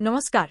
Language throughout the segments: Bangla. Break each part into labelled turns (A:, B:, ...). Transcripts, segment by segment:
A: নমস্কার।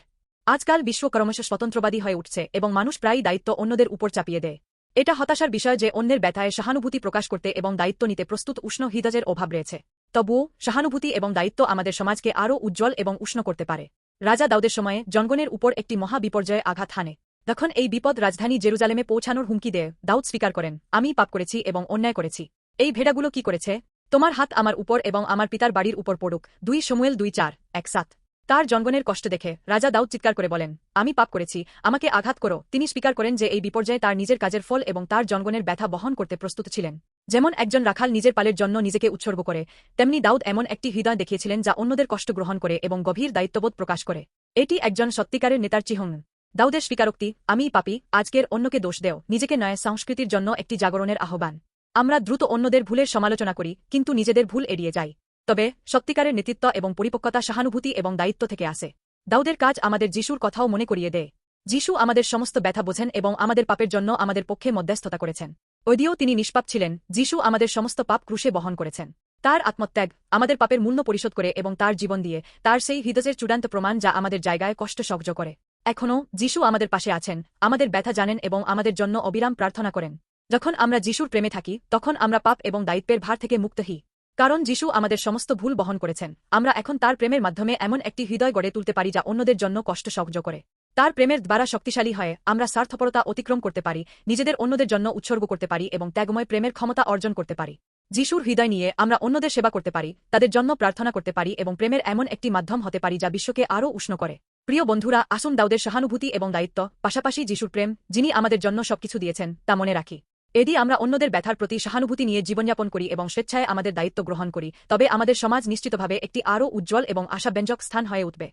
A: আজকাল বিশ্ব ক্রমশ স্বতন্ত্রবাদী হয়ে উঠছে এবং মানুষ প্রায়ই দায়িত্ব অন্যদের উপর চাপিয়ে দেয়। এটা হতাশার বিষয় যে অন্যের ব্যথায় সহানুভূতি প্রকাশ করতে এবং দায়িত্ব নিতে প্রস্তুত উষ্ণ হৃদয়ের অভাব রয়েছে। তবুও সহানুভূতি এবং দায়িত্ব আমাদের সমাজকে আরও উজ্জ্বল এবং উষ্ণ করতে পারে। রাজা দাউদের সময়ে জনগণের উপর একটি মহা বিপর্যয়ে আঘাত হানে। তখন এই বিপদ রাজধানী জেরুজালেমে পৌঁছানোর হুমকি দেয়। দাউদ স্বীকার করেন, আমি পাপ করেছি এবং অন্যায় করেছি। এই ভেড়াগুলো কি করেছে? তোমার হাত আমার উপর এবং আমার পিতার বাড়ির উপর পড়ুক। 2 শমূয়েল 2:4-1-7। তার জনগণের কষ্ট দেখে রাজা দাউদ চিৎকার করে বলেন, আমি পাপ করেছি, আমাকে আঘাত করো। তিনি স্বীকার করেন যে এই বিপর্যয়ে তার নিজের কাজের ফল এবং তার জনগণের ব্যথা বহন করতে প্রস্তুত ছিলেন। যেমন একজন রাখাল নিজের পালের জন্য নিজেকে উৎসর্গ করে, তেমনি দাউদ এমন একটি হৃদয় দেখিয়েছিলেন যা অন্যদের কষ্ট গ্রহণ করে এবং গভীর দায়িত্ববোধ প্রকাশ করে। এটি একজন সত্যিকারের নেতার চিহ্ন। দাউদের স্বীকারোক্তি, আমিই পাপী, আজকের অন্যকে দোষ দেও, নিজেকে নয়, সংস্কৃতির জন্য একটি জাগরণের আহ্বান। আমরা দ্রুত অন্যদের ভুলের সমালোচনা করি, কিন্তু নিজেদের ভুল এড়িয়ে যাই। তবে সত্যিকারের নেতৃত্ব এবং পরিপক্কতা সহানুভূতি এবং দায়িত্ব থেকে আসে। দাউদের কাজ আমাদের যিশুর কথাও মনে করিয়ে দেয়। যিশু আমাদের সমস্ত ব্যথা বোঝেন এবং আমাদের পাপের জন্য আমাদের পক্ষে মধ্যস্থতা করেছেন। যদিও তিনি নিষ্পাপ ছিলেন, যিশু আমাদের সমস্ত পাপ ক্রুশে বহন করেছেন। তার আত্মত্যাগ আমাদের পাপের মূল্য পরিশোধ করে এবং তার জীবন দিয়ে তার সেই হৃদয়ের চূড়ান্ত প্রমাণ যা আমাদের জায়গায় কষ্ট সহ্য করে। এখনও যিশু আমাদের পাশে আছেন, আমাদের ব্যথা জানেন এবং আমাদের জন্য অবিরাম প্রার্থনা করেন। যখন আমরা যিশুর প্রেমে থাকি তখন আমরা পাপ এবং দায়িত্বের ভার থেকে মুক্ত হই। কারণ যিশু আমাদের সমস্ত ভুল বহন করেছেন, আমরা এখন তার প্রেমের মাধ্যমে এমন একটি হৃদয় গড়ে তুলতে পারি যা অন্যদের জন্য কষ্ট সহ্য করে। তার প্রেমের দ্বারা শক্তিশালী হয়ে আমরা স্বার্থপরতা অতিক্রম করতে পারি, নিজেদের অন্যদের জন্য উৎসর্গ করতে পারি এবং ত্যাগময় প্রেমের ক্ষমতা অর্জন করতে পারি। যিশুর হৃদয় নিয়ে আমরা অন্যদের সেবা করতে পারি, তাদের জন্য প্রার্থনা করতে পারি এবং প্রেমের এমন একটি মাধ্যম হতে পারি যা বিশ্বকে আরও উষ্ণ করে। প্রিয় বন্ধুরা, আসুন দাউদের সহানুভূতি এবং দায়িত্ব, পাশাপাশি যিশুর প্রেম, যিনি আমাদের জন্য সবকিছু দিয়েছেন, তা মনে রাখি। এদি আমরা অন্যদের ব্যথার প্রতি সহানুভূতি নিয়ে জীবনযাপন করি এবং স্বেচ্ছায় আমাদের দায়িত্ব গ্রহণ করি, তবে আমাদের সমাজ নিশ্চিতভাবে একটি আরও উজ্জ্বল এবং আশাব্যঞ্জক স্থান হয়ে উঠবে।